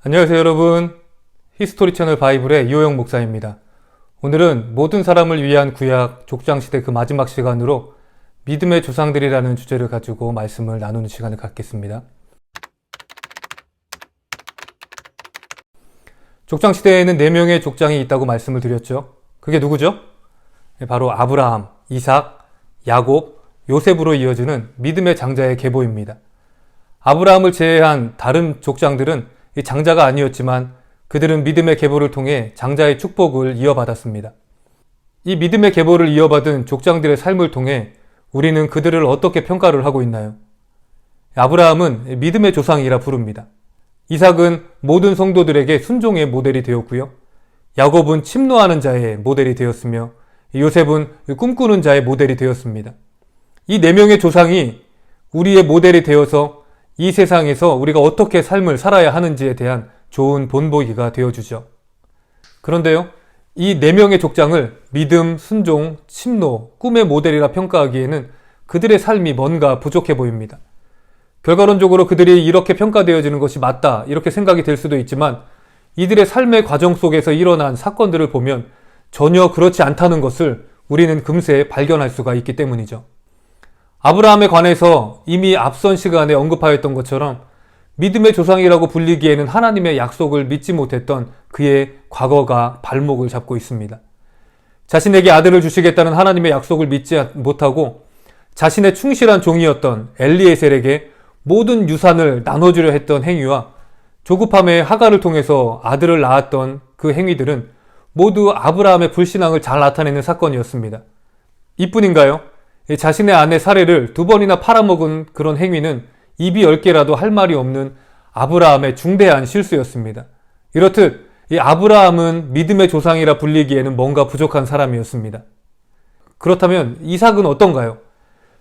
안녕하세요 여러분. 히스토리 채널 바이블의 이호영 목사입니다. 오늘은 모든 사람을 위한 구약 족장시대 그 마지막 시간으로 믿음의 조상들이라는 주제를 가지고 말씀을 나누는 시간을 갖겠습니다. 족장시대에는 4명의 족장이 있다고 말씀을 드렸죠. 그게 누구죠? 바로 아브라함, 이삭, 야곱, 요셉으로 이어지는 믿음의 장자의 계보입니다. 아브라함을 제외한 다른 족장들은 이 장자가 아니었지만 그들은 믿음의 계보를 통해 장자의 축복을 이어받았습니다. 이 믿음의 계보를 이어받은 족장들의 삶을 통해 우리는 그들을 어떻게 평가를 하고 있나요? 아브라함은 믿음의 조상이라 부릅니다. 이삭은 모든 성도들에게 순종의 모델이 되었고요. 야곱은 침노하는 자의 모델이 되었으며 요셉은 꿈꾸는 자의 모델이 되었습니다. 이 4명의 조상이 우리의 모델이 되어서 이 세상에서 우리가 어떻게 삶을 살아야 하는지에 대한 좋은 본보기가 되어주죠. 그런데요, 이 4명의 족장을 믿음, 순종, 침노, 꿈의 모델이라 평가하기에는 그들의 삶이 뭔가 부족해 보입니다. 결과론적으로 그들이 이렇게 평가되어지는 것이 맞다 이렇게 생각이 될 수도 있지만 이들의 삶의 과정 속에서 일어난 사건들을 보면 전혀 그렇지 않다는 것을 우리는 금세 발견할 수가 있기 때문이죠. 아브라함에 관해서 이미 앞선 시간에 언급하였던 것처럼 믿음의 조상이라고 불리기에는 하나님의 약속을 믿지 못했던 그의 과거가 발목을 잡고 있습니다. 자신에게 아들을 주시겠다는 하나님의 약속을 믿지 못하고 자신의 충실한 종이었던 엘리에셀에게 모든 유산을 나눠주려 했던 행위와 조급함에 하갈을 통해서 아들을 낳았던 그 행위들은 모두 아브라함의 불신앙을 잘 나타내는 사건이었습니다. 이뿐인가요? 자신의 아내 사례를 2번이나 팔아먹은 그런 행위는 입이 10개라도 할 말이 없는 아브라함의 중대한 실수였습니다. 이렇듯 이 아브라함은 믿음의 조상이라 불리기에는 뭔가 부족한 사람이었습니다. 그렇다면 이삭은 어떤가요?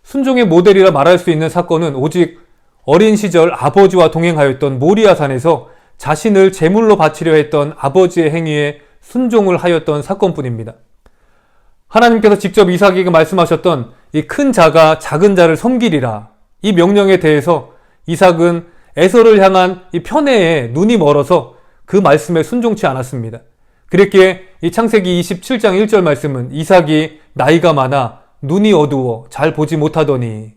순종의 모델이라 말할 수 있는 사건은 오직 어린 시절 아버지와 동행하였던 모리아산에서 자신을 제물로 바치려 했던 아버지의 행위에 순종을 하였던 사건뿐입니다. 하나님께서 직접 이삭에게 말씀하셨던 이 큰 자가 작은 자를 섬기리라 이 명령에 대해서 이삭은 에서를 향한 이 편애에 눈이 멀어서 그 말씀에 순종치 않았습니다. 그랬기에 이 창세기 27장 1절 말씀은 이삭이 나이가 많아 눈이 어두워 잘 보지 못하더니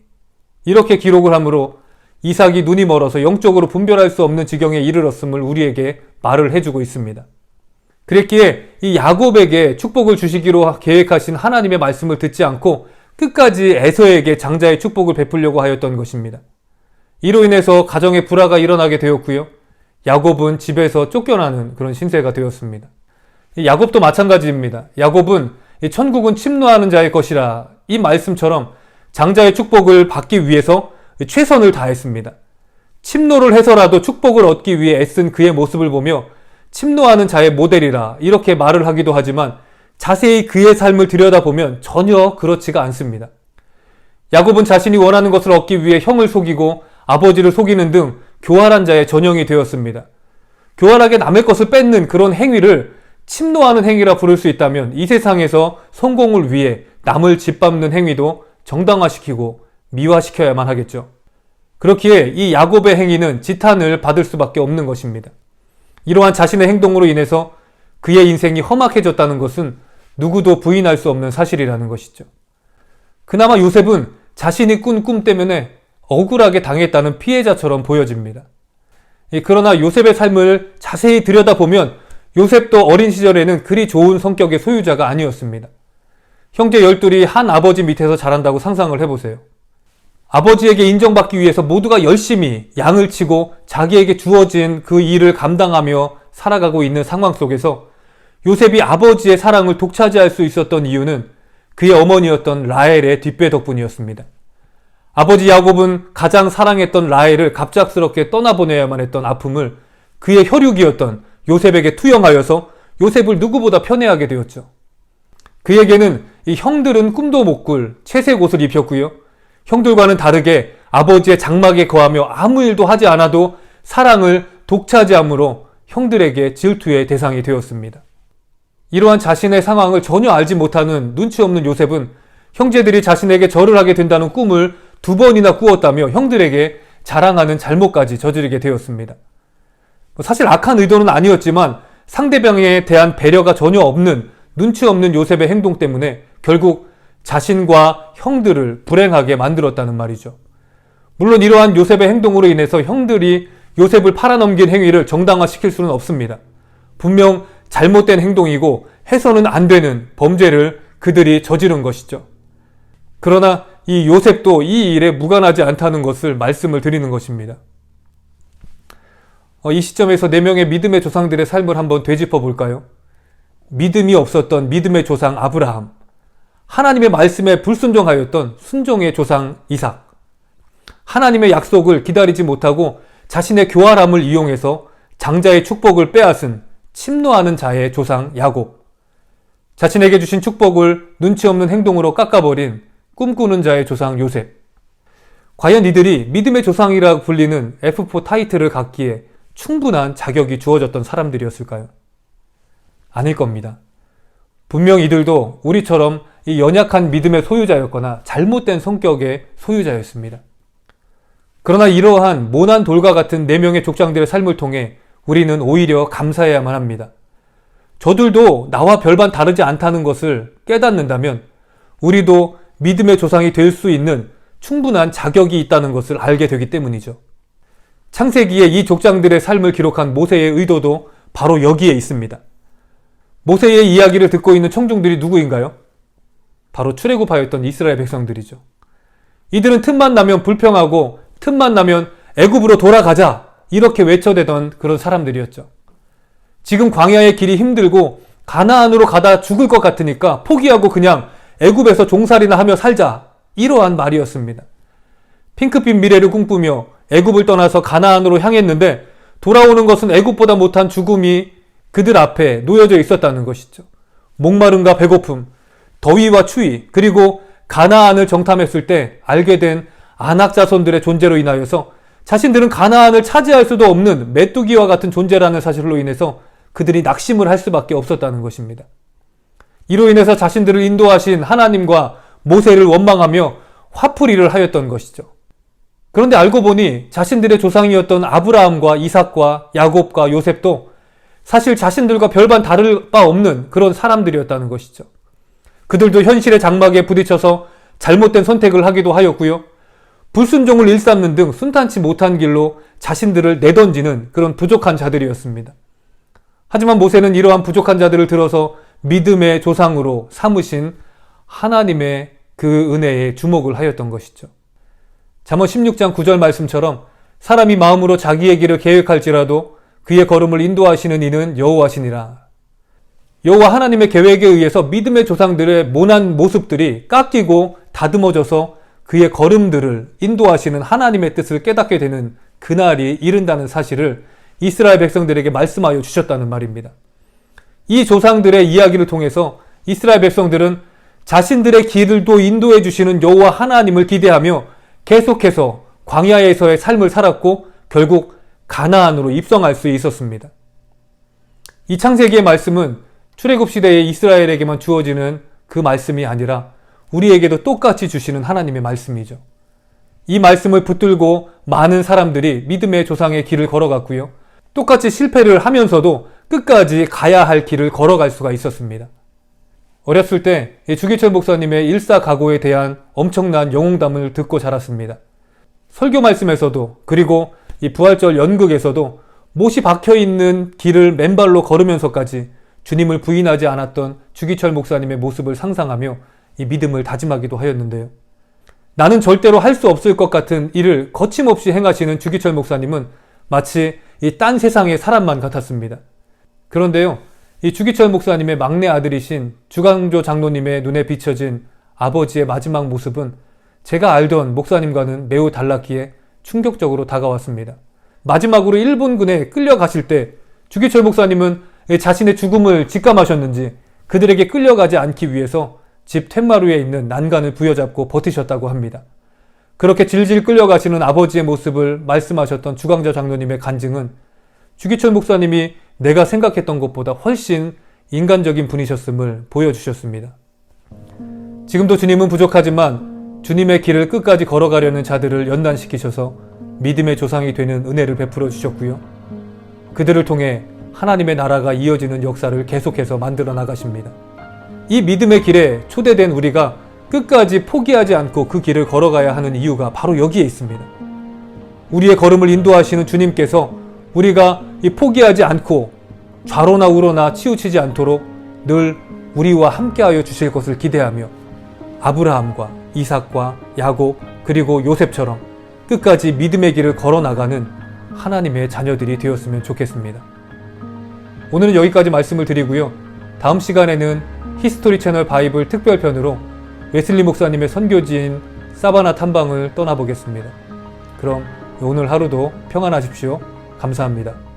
이렇게 기록을 하므로 이삭이 눈이 멀어서 영적으로 분별할 수 없는 지경에 이르렀음을 우리에게 말을 해주고 있습니다. 그랬기에 이 야곱에게 축복을 주시기로 계획하신 하나님의 말씀을 듣지 않고 끝까지 에서에게 장자의 축복을 베풀려고 하였던 것입니다. 이로 인해서 가정에 불화가 일어나게 되었고요. 야곱은 집에서 쫓겨나는 그런 신세가 되었습니다. 야곱도 마찬가지입니다. 야곱은 천국은 침노하는 자의 것이라 이 말씀처럼 장자의 축복을 받기 위해서 최선을 다했습니다. 침노를 해서라도 축복을 얻기 위해 애쓴 그의 모습을 보며 침노하는 자의 모델이라 이렇게 말을 하기도 하지만 자세히 그의 삶을 들여다보면 전혀 그렇지가 않습니다. 야곱은 자신이 원하는 것을 얻기 위해 형을 속이고 아버지를 속이는 등 교활한 자의 전형이 되었습니다. 교활하게 남의 것을 뺏는 그런 행위를 침노하는 행위라 부를 수 있다면 이 세상에서 성공을 위해 남을 짓밟는 행위도 정당화시키고 미화시켜야만 하겠죠. 그렇기에 이 야곱의 행위는 지탄을 받을 수밖에 없는 것입니다. 이러한 자신의 행동으로 인해서 그의 인생이 험악해졌다는 것은 누구도 부인할 수 없는 사실이라는 것이죠. 그나마 요셉은 자신이 꾼 꿈 때문에 억울하게 당했다는 피해자처럼 보여집니다. 그러나 요셉의 삶을 자세히 들여다보면 요셉도 어린 시절에는 그리 좋은 성격의 소유자가 아니었습니다. 형제 12이 한 아버지 밑에서 자란다고 상상을 해보세요. 아버지에게 인정받기 위해서 모두가 열심히 양을 치고 자기에게 주어진 그 일을 감당하며 살아가고 있는 상황 속에서 요셉이 아버지의 사랑을 독차지할 수 있었던 이유는 그의 어머니였던 라헬의 뒷배 덕분이었습니다. 아버지 야곱은 가장 사랑했던 라헬을 갑작스럽게 떠나보내야만 했던 아픔을 그의 혈육이었던 요셉에게 투영하여서 요셉을 누구보다 편애하게 되었죠. 그에게는 이 형들은 꿈도 못 꿀 채색 옷을 입혔고요. 형들과는 다르게 아버지의 장막에 거하며 아무 일도 하지 않아도 사랑을 독차지함으로 형들에게 질투의 대상이 되었습니다. 이러한 자신의 상황을 전혀 알지 못하는 눈치 없는 요셉은 형제들이 자신에게 절을 하게 된다는 꿈을 2번이나 꾸었다며 형들에게 자랑하는 잘못까지 저지르게 되었습니다. 사실 악한 의도는 아니었지만 상대방에 대한 배려가 전혀 없는, 눈치 없는 요셉의 행동 때문에 결국 자신과 형들을 불행하게 만들었다는 말이죠. 물론 이러한 요셉의 행동으로 인해서 형들이 요셉을 팔아넘긴 행위를 정당화시킬 수는 없습니다. 분명 잘못된 행동이고 해서는 안 되는 범죄를 그들이 저지른 것이죠. 그러나 이 요셉도 이 일에 무관하지 않다는 것을 말씀을 드리는 것입니다. 이 시점에서 4명의 믿음의 조상들의 삶을 한번 되짚어 볼까요? 믿음이 없었던 믿음의 조상 아브라함, 하나님의 말씀에 불순종하였던 순종의 조상 이삭, 하나님의 약속을 기다리지 못하고 자신의 교활함을 이용해서 장자의 축복을 빼앗은 침노하는 자의 조상 야곱, 자신에게 주신 축복을 눈치 없는 행동으로 깎아버린 꿈꾸는 자의 조상 요셉. 과연 이들이 믿음의 조상이라고 불리는 F4 타이틀을 갖기에 충분한 자격이 주어졌던 사람들이었을까요? 아닐 겁니다. 분명 이들도 우리처럼 이 연약한 믿음의 소유자였거나 잘못된 성격의 소유자였습니다. 그러나 이러한 모난 돌과 같은 4명의 족장들의 삶을 통해 우리는 오히려 감사해야만 합니다. 저들도 나와 별반 다르지 않다는 것을 깨닫는다면 우리도 믿음의 조상이 될 수 있는 충분한 자격이 있다는 것을 알게 되기 때문이죠. 창세기에 이 족장들의 삶을 기록한 모세의 의도도 바로 여기에 있습니다. 모세의 이야기를 듣고 있는 청중들이 누구인가요? 바로 출애굽하였던 이스라엘 백성들이죠. 이들은 틈만 나면 불평하고 틈만 나면 애굽으로 돌아가자 이렇게 외쳐대던 그런 사람들이었죠. 지금 광야의 길이 힘들고 가나안으로 가다 죽을 것 같으니까 포기하고 그냥 애굽에서 종살이나 하며 살자, 이러한 말이었습니다. 핑크빛 미래를 꿈꾸며 애굽을 떠나서 가나안으로 향했는데 돌아오는 것은 애굽보다 못한 죽음이 그들 앞에 놓여져 있었다는 것이죠. 목마름과 배고픔, 더위와 추위, 그리고 가나안을 정탐했을 때 알게 된 아낙 자손들의 존재로 인하여서 자신들은 가나안을 차지할 수도 없는 메뚜기와 같은 존재라는 사실로 인해서 그들이 낙심을 할 수밖에 없었다는 것입니다. 이로 인해서 자신들을 인도하신 하나님과 모세를 원망하며 화풀이를 하였던 것이죠. 그런데 알고 보니 자신들의 조상이었던 아브라함과 이삭과 야곱과 요셉도 사실 자신들과 별반 다를 바 없는 그런 사람들이었다는 것이죠. 그들도 현실의 장막에 부딪혀서 잘못된 선택을 하기도 하였고요. 불순종을 일삼는 등 순탄치 못한 길로 자신들을 내던지는 그런 부족한 자들이었습니다. 하지만 모세는 이러한 부족한 자들을 들어서 믿음의 조상으로 삼으신 하나님의 그 은혜에 주목을 하였던 것이죠. 잠언 16장 9절 말씀처럼 사람이 마음으로 자기의 길을 계획할지라도 그의 걸음을 인도하시는 이는 여호와시니라. 여호와 하나님의 계획에 의해서 믿음의 조상들의 모난 모습들이 깎이고 다듬어져서 그의 걸음들을 인도하시는 하나님의 뜻을 깨닫게 되는 그날이 이른다는 사실을 이스라엘 백성들에게 말씀하여 주셨다는 말입니다. 이 조상들의 이야기를 통해서 이스라엘 백성들은 자신들의 길도 인도해 주시는 여호와 하나님을 기대하며 계속해서 광야에서의 삶을 살았고 결국 가나안으로 입성할 수 있었습니다. 이 창세기의 말씀은 출애굽 시대의 이스라엘에게만 주어지는 그 말씀이 아니라 우리에게도 똑같이 주시는 하나님의 말씀이죠. 이 말씀을 붙들고 많은 사람들이 믿음의 조상의 길을 걸어갔고요. 똑같이 실패를 하면서도 끝까지 가야 할 길을 걸어갈 수가 있었습니다. 어렸을 때 주기철 목사님의 일사각오에 대한 엄청난 영웅담을 듣고 자랐습니다. 설교 말씀에서도 그리고 이 부활절 연극에서도 못이 박혀있는 길을 맨발로 걸으면서까지 주님을 부인하지 않았던 주기철 목사님의 모습을 상상하며 이 믿음을 다짐하기도 하였는데요. 나는 절대로 할 수 없을 것 같은 일을 거침없이 행하시는 주기철 목사님은 마치 이 딴 세상의 사람만 같았습니다. 그런데요, 이 주기철 목사님의 막내 아들이신 주강조 장로님의 눈에 비춰진 아버지의 마지막 모습은 제가 알던 목사님과는 매우 달랐기에 충격적으로 다가왔습니다. 마지막으로 일본군에 끌려가실 때 주기철 목사님은 자신의 죽음을 직감하셨는지 그들에게 끌려가지 않기 위해서 집 툇마루에 있는 난간을 부여잡고 버티셨다고 합니다. 그렇게 질질 끌려가시는 아버지의 모습을 말씀하셨던 주강조 장로님의 간증은 주기철 목사님이 내가 생각했던 것보다 훨씬 인간적인 분이셨음을 보여주셨습니다. 지금도 주님은 부족하지만 주님의 길을 끝까지 걸어가려는 자들을 연단시키셔서 믿음의 조상이 되는 은혜를 베풀어 주셨고요. 그들을 통해 하나님의 나라가 이어지는 역사를 계속해서 만들어 나가십니다. 이 믿음의 길에 초대된 우리가 끝까지 포기하지 않고 그 길을 걸어가야 하는 이유가 바로 여기에 있습니다. 우리의 걸음을 인도하시는 주님께서 우리가 이 포기하지 않고 좌로나 우로나 치우치지 않도록 늘 우리와 함께하여 주실 것을 기대하며 아브라함과 이삭과 야곱 그리고 요셉처럼 끝까지 믿음의 길을 걸어나가는 하나님의 자녀들이 되었으면 좋겠습니다. 오늘은 여기까지 말씀을 드리고요. 다음 시간에는 히스토리 채널 바이블 특별편으로 웨슬리 목사님의 선교지인 사바나 탐방을 떠나보겠습니다. 그럼 오늘 하루도 평안하십시오. 감사합니다.